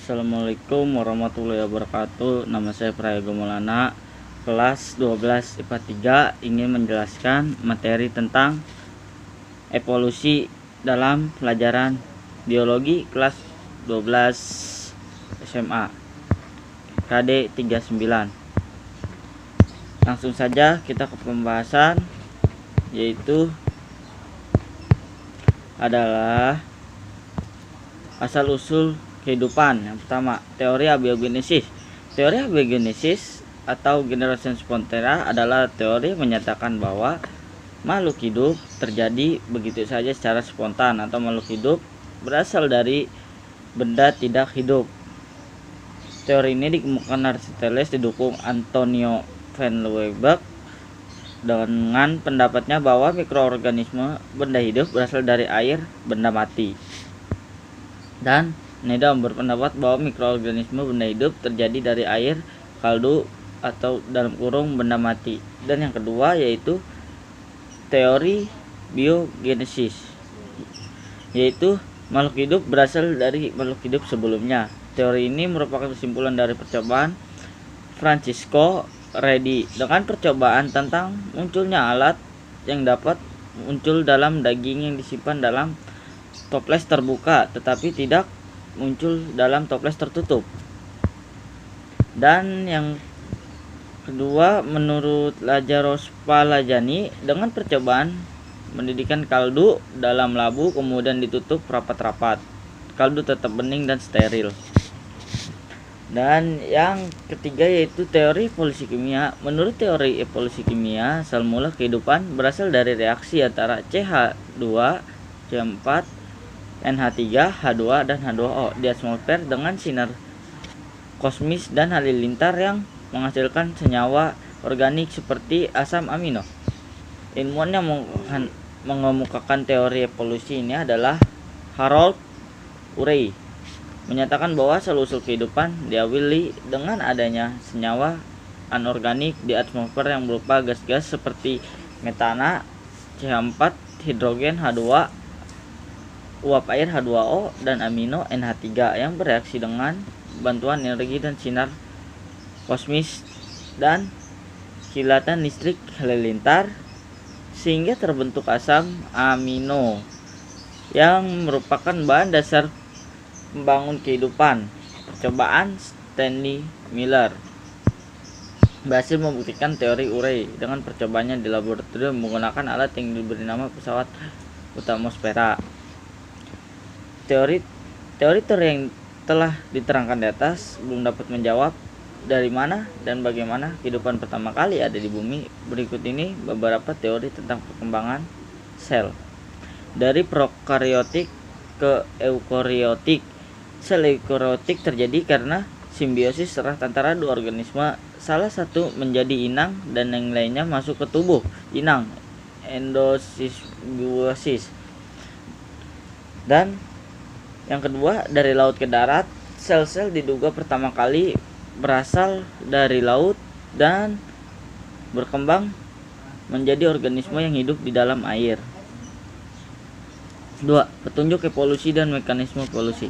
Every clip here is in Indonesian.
Assalamualaikum warahmatullahi wabarakatuh. Nama saya Prayoga Maulana, kelas 12 IPA 3, ingin menjelaskan materi tentang evolusi dalam pelajaran biologi kelas 12 SMA KD 39. Langsung saja kita ke pembahasan, yaitu adalah asal usul kehidupan. Yang pertama, teori abiogenesis. Teori abiogenesis atau generasi spontana adalah teori menyatakan bahwa makhluk hidup terjadi begitu saja secara spontan, atau makhluk hidup berasal dari benda tidak hidup. Teori ini dikemukakan Aristoteles didukung Antonio van Leeuwenhoek dengan pendapatnya bahwa mikroorganisme benda hidup berasal dari air benda mati. Dan Nedam berpendapat bahwa mikroorganisme benda hidup terjadi dari air, kaldu, atau dalam kurung benda mati. Dan yang kedua yaitu teori biogenesis, yaitu makhluk hidup berasal dari makhluk hidup sebelumnya. Teori ini merupakan kesimpulan dari percobaan Francisco Redi dengan percobaan tentang munculnya alat yang dapat muncul dalam daging yang disimpan dalam toples terbuka tetapi tidak muncul dalam toples tertutup. Dan yang kedua menurut Lazarus Palajani dengan percobaan mendidihkan kaldu dalam labu kemudian ditutup rapat-rapat, kaldu tetap bening dan steril. Dan yang ketiga yaitu teori evolusi kimia. Menurut teori evolusi kimia, asal mula kehidupan berasal dari reaksi antara CH2, CH4, NH3, H2, dan H2O di atmosfer dengan sinar kosmis dan halilintar yang menghasilkan senyawa organik seperti asam amino. Ilmuwan yang mengemukakan teori evolusi ini adalah Harold Urey, menyatakan bahwa asal-usul kehidupan diawali dengan adanya senyawa anorganik di atmosfer yang berupa gas-gas seperti metana, CH4, hidrogen, H2, uap air H2O, dan amino NH3 yang bereaksi dengan bantuan energi dan sinar kosmis dan kilatan listrik halilintar sehingga terbentuk asam amino yang merupakan bahan dasar pembangun kehidupan. Percobaan Stanley Miller berhasil membuktikan teori Urey dengan percobaannya di laboratorium menggunakan alat yang diberi nama pesawat atmosfera. Teori yang telah diterangkan di atas belum dapat menjawab dari mana dan bagaimana kehidupan pertama kali ada di bumi. Berikut ini beberapa teori tentang perkembangan sel. Dari prokariotik ke eukariotik. Sel eukariotik terjadi karena simbiosis erat antara dua organisme. Salah satu menjadi inang dan yang lainnya masuk ke tubuh inang, endosimbiosis. Dan yang kedua, dari laut ke darat. Sel-sel diduga pertama kali berasal dari laut dan berkembang menjadi organisme yang hidup di dalam air. 2. Petunjuk evolusi dan mekanisme evolusi.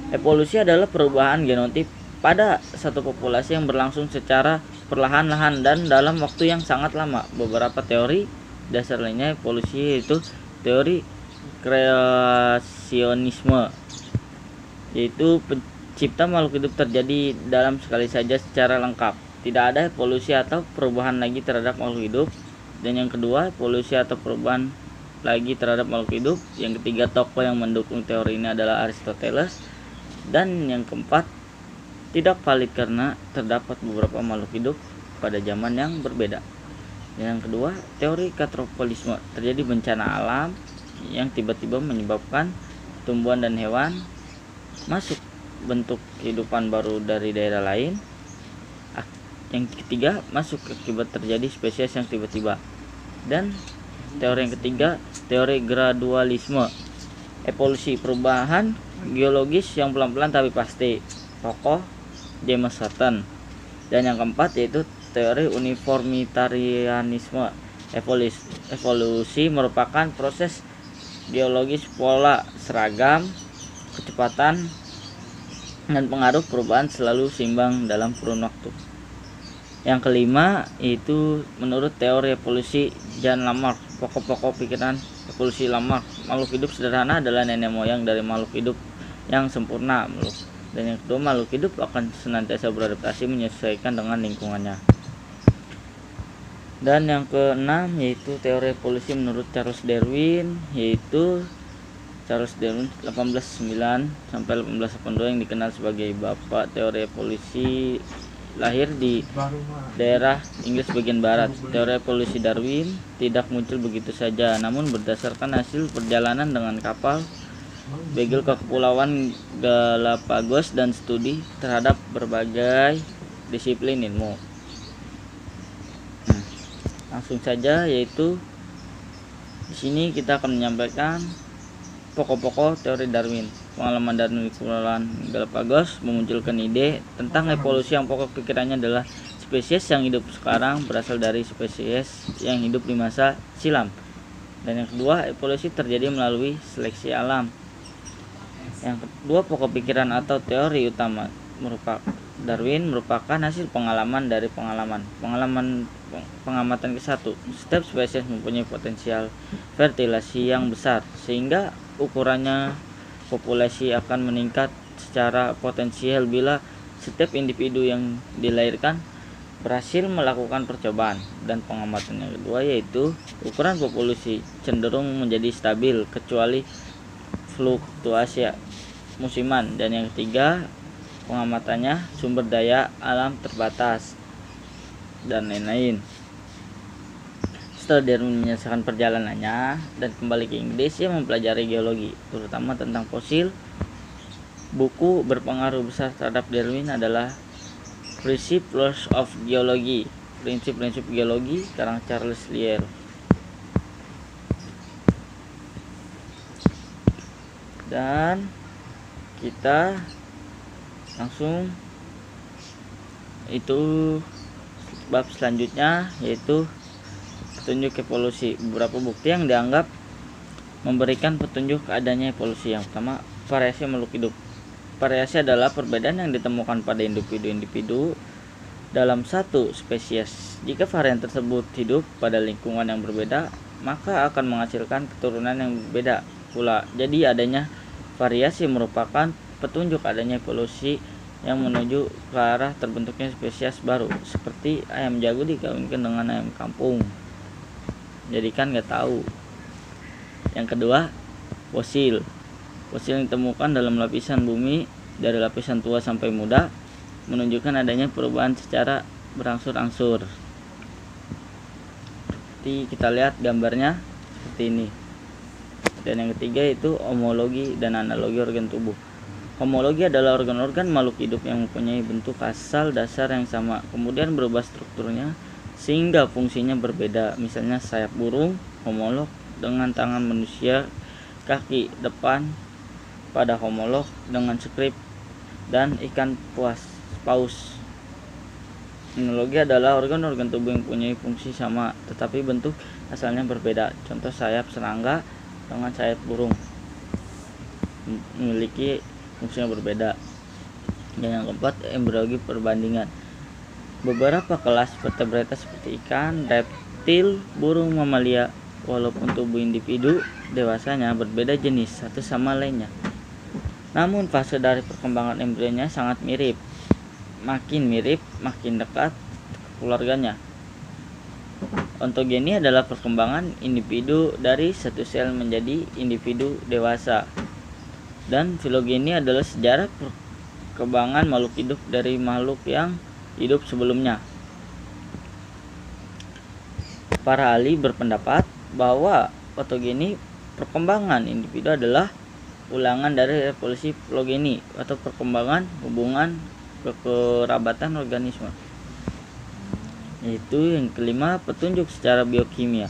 Evolusi adalah perubahan genotip pada satu populasi yang berlangsung secara perlahan-lahan dan dalam waktu yang sangat lama. Beberapa teori dasar lainnya evolusi yaitu teori kreasionisme, yaitu pencipta makhluk hidup terjadi dalam sekali saja secara lengkap. Tidak ada evolusi atau perubahan lagi terhadap makhluk hidup. Dan yang kedua, evolusi atau perubahan lagi terhadap makhluk hidup. Yang ketiga, tokoh yang mendukung teori ini adalah Aristoteles. Dan yang keempat, tidak valid karena terdapat beberapa makhluk hidup pada zaman yang berbeda. Dan yang kedua, teori katastrofilisme. Terjadi bencana alam yang tiba-tiba menyebabkan tumbuhan dan hewan masuk bentuk kehidupan baru dari daerah lain. Yang ketiga, masuk akibat terjadi spesies yang tiba-tiba. Dan teori yang ketiga, teori gradualisme. Evolusi, perubahan geologis yang pelan-pelan tapi pasti. Tokoh James Hutton. Dan yang keempat yaitu teori uniformitarianisme. Evolusi merupakan proses biologis pola seragam kecepatan dan pengaruh perubahan selalu seimbang dalam kurun waktu. Yang kelima itu menurut teori evolusi Jean Lamarck, pokok-pokok pikiran evolusi Lamarck, makhluk hidup sederhana adalah nenek moyang dari makhluk hidup yang sempurna. Dan yang kedua, makhluk hidup akan senantiasa beradaptasi menyesuaikan dengan lingkungannya. Dan yang keenam yaitu teori evolusi menurut Charles Darwin, yaitu Charles Darwin 1809 sampai 1882 yang dikenal sebagai bapak teori evolusi, lahir di daerah Inggris bagian barat. Teori evolusi Darwin tidak muncul begitu saja, namun berdasarkan hasil perjalanan dengan kapal Beagle ke kepulauan Galapagos dan studi terhadap berbagai disiplin ilmu. Langsung saja, yaitu di sini kita akan menyampaikan pokok-pokok teori Darwin. Pengalaman Darwin di Kepulauan Galapagos memunculkan ide tentang evolusi yang pokok pikirannya adalah spesies yang hidup sekarang berasal dari spesies yang hidup di masa silam. Dan yang kedua, evolusi terjadi melalui seleksi alam. Yang kedua, pokok pikiran atau teori utama Darwin merupakan hasil pengalaman dari pengamatan ke-1. Setiap spesies mempunyai potensial fertilasi yang besar, sehingga ukurannya populasi akan meningkat secara potensial bila setiap individu yang dilahirkan berhasil melakukan percobaan. Dan pengamatan yang kedua yaitu ukuran populasi cenderung menjadi stabil kecuali fluktuasi musiman. Dan yang ketiga, pengamatannya sumber daya alam terbatas dan lain-lain. Setelah Darwin menyelesaikan perjalanannya dan kembali ke Inggris, dia mempelajari geologi, terutama tentang fosil. Buku berpengaruh besar terhadap Darwin adalah Principles of Geology, prinsip-prinsip geologi, karang Charles Lyell. Dan kita langsung itu bab selanjutnya, yaitu petunjuk evolusi. Beberapa bukti yang dianggap memberikan petunjuk adanya evolusi. Yang pertama, variasi makhluk hidup. Variasi adalah perbedaan yang ditemukan pada individu-individu dalam satu spesies. Jika varian tersebut hidup pada lingkungan yang berbeda, maka akan menghasilkan keturunan yang berbeda pula. Jadi adanya variasi merupakan petunjuk adanya evolusi yang menuju ke arah terbentuknya spesies baru, seperti ayam jago dikawinkan dengan ayam kampung. Jadi kan nggak tahu. Yang kedua, fosil. Fosil yang ditemukan dalam lapisan bumi dari lapisan tua sampai muda menunjukkan adanya perubahan secara berangsur-angsur. Seperti kita lihat gambarnya seperti ini. Dan yang ketiga itu homologi dan analogi organ tubuh. Homologi adalah organ-organ makhluk hidup yang mempunyai bentuk asal dasar yang sama, kemudian berubah strukturnya sehingga fungsinya berbeda. Misalnya sayap burung homolog dengan tangan manusia, kaki depan pada homolog dengan skrip, dan ikan paus. Analogi adalah organ-organ tubuh yang mempunyai fungsi sama tetapi bentuk asalnya berbeda. Contoh sayap serangga dengan sayap burung memiliki fungsi yang berbeda. Dan yang keempat, embriologi perbandingan. Beberapa kelas vertebrata seperti ikan, reptil, burung, mamalia, walaupun tubuh individu dewasanya berbeda jenis satu sama lainnya, namun fase dari perkembangan embrionya sangat mirip. Makin mirip, makin dekat keluarganya. Ontogeni adalah perkembangan individu dari satu sel menjadi individu dewasa. Dan filogeni adalah sejarah perkembangan makhluk hidup dari makhluk yang hidup sebelumnya. Para ahli berpendapat bahwa ontogeni, perkembangan individu, adalah ulangan dari evolusi filogeni atau perkembangan hubungan kekerabatan organisme. Itu yang kelima, petunjuk secara biokimia.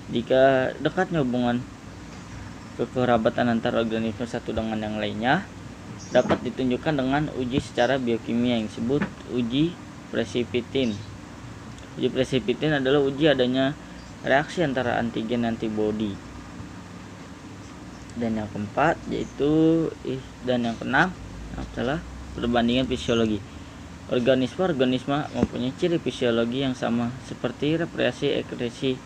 Jika dekatnya hubungan kekerabatan antara organisme satu dengan yang lainnya dapat ditunjukkan dengan uji secara biokimia yang disebut uji precipitin. Uji precipitin adalah uji adanya reaksi antara antigen dan antibodi. Dan yang keempat yaitu dan yang keenam, Setelah perbandingan fisiologi, organisme mempunyai ciri fisiologi yang sama seperti reproduksi, ekresi,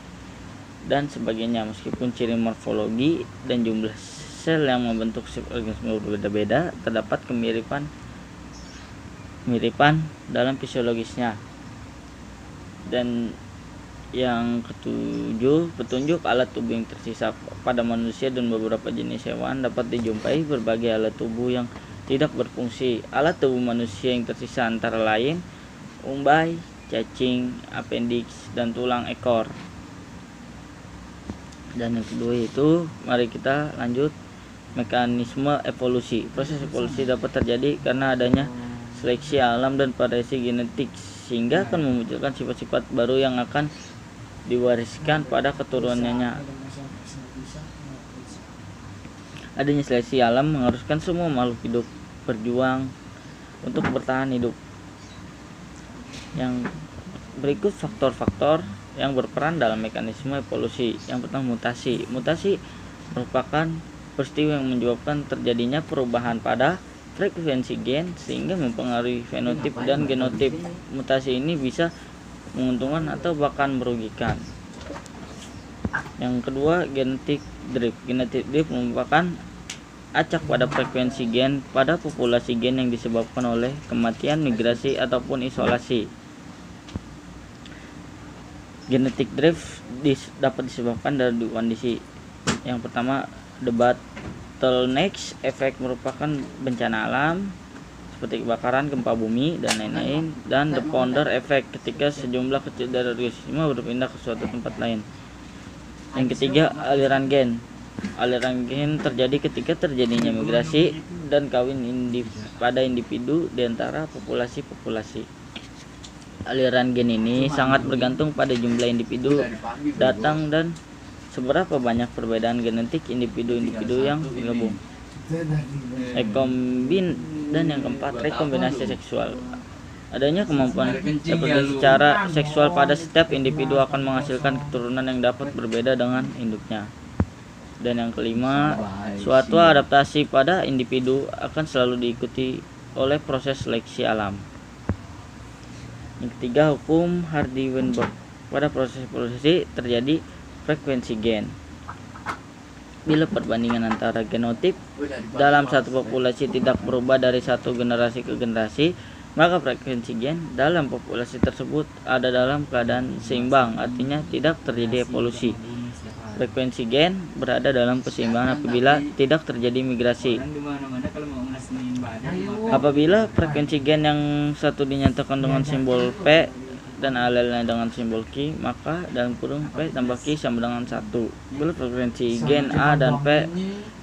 dan sebagainya. Meskipun ciri morfologi dan jumlah sel yang membentuk organisme berbeda-beda, terdapat kemiripan dalam fisiologisnya. Dan yang ketujuh, petunjuk alat tubuh yang tersisa. Pada manusia dan beberapa jenis hewan dapat dijumpai berbagai alat tubuh yang tidak berfungsi. Alat tubuh manusia yang tersisa antara lain umbai, cacing, appendix, dan tulang ekor. Dan yang kedua itu, mari kita lanjut mekanisme evolusi. Proses evolusi dapat terjadi karena adanya seleksi alam dan variasi genetik, sehingga akan memunculkan sifat-sifat baru yang akan diwariskan pada keturunannya. Adanya seleksi alam mengharuskan semua makhluk hidup berjuang untuk bertahan hidup. Yang berikut faktor-faktor yang berperan dalam mekanisme evolusi. Yang pertama, mutasi. Mutasi merupakan peristiwa yang menyebabkan terjadinya perubahan pada frekuensi gen sehingga mempengaruhi fenotip dan genotip. Mutasi ini bisa menguntungkan atau bahkan merugikan. Yang kedua, genetic drift. Genetic drift merupakan acak pada frekuensi gen pada populasi gen yang disebabkan oleh kematian, migrasi, ataupun isolasi. Genetic drift dapat disebabkan dari dua kondisi. Yang pertama, the bottleneck effect merupakan bencana alam seperti kebakaran, gempa bumi, dan lain-lain. Dan the founder effect, ketika sejumlah kecil dari organisme berpindah ke suatu tempat lain. Yang ketiga, aliran gen. Aliran gen terjadi ketika terjadinya migrasi dan kawin pada individu di antara populasi-populasi. Aliran gen ini sangat bergantung pada jumlah individu datang dan seberapa banyak perbedaan genetik individu-individu yang bergabung. Dan yang keempat, rekombinasi seksual. Adanya kemampuan reproduksi secara seksual pada setiap individu akan menghasilkan keturunan yang dapat berbeda dengan induknya. Dan yang kelima, suatu adaptasi pada individu akan selalu diikuti oleh proses seleksi alam. Yang ketiga, hukum Hardy-Weinberg. Pada proses evolusi terjadi frekuensi gen. Bila perbandingan antara genotip dalam satu populasi tidak berubah dari satu generasi ke generasi, maka frekuensi gen dalam populasi tersebut ada dalam keadaan seimbang, artinya tidak terjadi evolusi. Frekuensi gen berada dalam keseimbangan apabila tidak terjadi migrasi. Apabila frekuensi gen yang satu dinyatakan dengan simbol P dan alelnya dengan simbol Q, maka dalam kurung P tambah Q sama dengan 1. Bila frekuensi gen A dan P,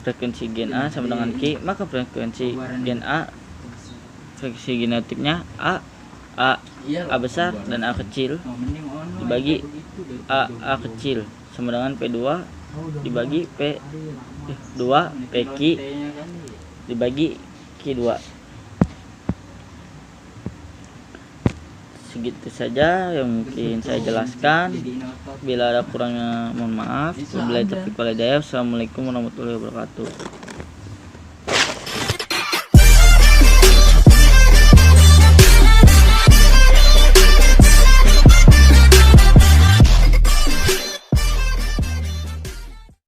frekuensi gen A sama dengan Q, maka frekuensi gen A, frekuensi genotipnya A besar dan A kecil dibagi A kecil sama dengan P2 dibagi P2 PQ dibagi Q2. Segitu saja yang mungkin saya jelaskan. Bila ada kurangnya mohon maaf. Wabillahi taufiq wal hidayah. Assalamualaikum warahmatullahi wabarakatuh.